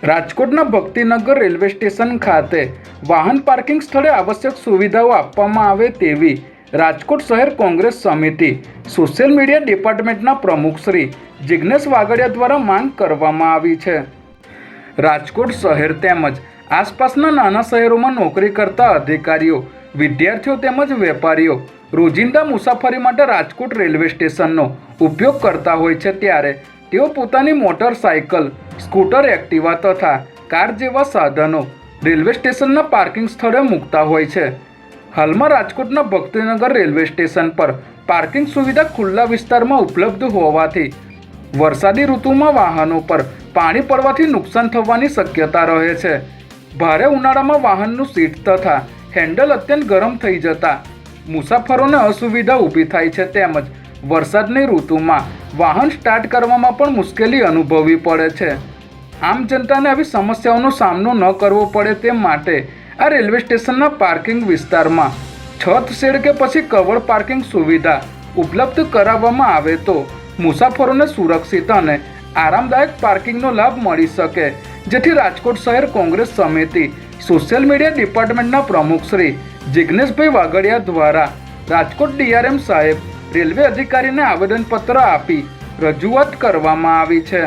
રાજકોટના Bhaktinagar railway station ખાતે વાહન પાર્કિંગ સ્થળે આવશ્યક સુવિધાઓ આપવામાં આવે તેવી રાજકોટ શહેર કોંગ્રેસ સમિતિ સોશિયલ મીડિયા ડિપાર્ટમેન્ટના પ્રમુખ શ્રી જિગ્નેશ વાગડિયા દ્વારા માંગ કરવામાં આવી છે। રાજકોટ શહેર તેમજ આસપાસના નાના શહેરોમાં નોકરી કરતા અધિકારીઓ, વિદ્યાર્થીઓ તેમજ વેપારીઓ રોજિંદા મુસાફરી માટે રાજકોટ રેલવે સ્ટેશનનો ઉપયોગ કરતા હોય છે, ત્યારે તેઓ પોતાની મોટરસાઇકલ, સ્કૂટર, એક્ટિવા તથા કાર જેવા સાધનો રેલવે સ્ટેશનના પાર્કિંગ સ્થળે મૂકતા હોય છે। હાલમાં રાજકોટના ભક્તિનગર રેલવે સ્ટેશન પર પાર્કિંગ સુવિધા ખુલ્લા વિસ્તારમાં ઉપલબ્ધ હોવાથી વરસાદી ઋતુમાં વાહનો પર પાણી પડવાથી નુકસાન થવાની શક્યતા રહે છે। ભારે ઉનાળામાં વાહનનું સીટ તથા હેન્ડલ અત્યંત ગરમ થઈ જતા મુસાફરોને અસુવિધા ઊભી થાય છે, તેમજ વરસાદની ઋતુમાં વાહન સ્ટાર્ટ કરવામાં પણ મુશ્કેલી અનુભવવી પડે છે। આમ જનતાને આવી સમસ્યાઓનો સામનો ન કરવો પડે તે માટે આ રેલવે સ્ટેશનના પાર્કિંગ વિસ્તારમાં છત શેડ કે પછી કવર પાર્કિંગ સુવિધા ઉપલબ્ધ કરાવવામાં આવે તો મુસાફરોને સુરક્ષિત અને આરામદાયક પાર્કિંગનો લાભ મળી શકે, જેથી રાજકોટ શહેર કોંગ્રેસ સમિતિ સોશિયલ મીડિયા ડિપાર્ટમેન્ટના પ્રમુખ શ્રી જિગ્નેશભાઈ વાગડિયા દ્વારા રાજકોટ ડીઆરએમ સાહેબ રેલવે અધિકારીને આવેદનપત્ર આપી રજૂઆત કરવામાં આવી છે।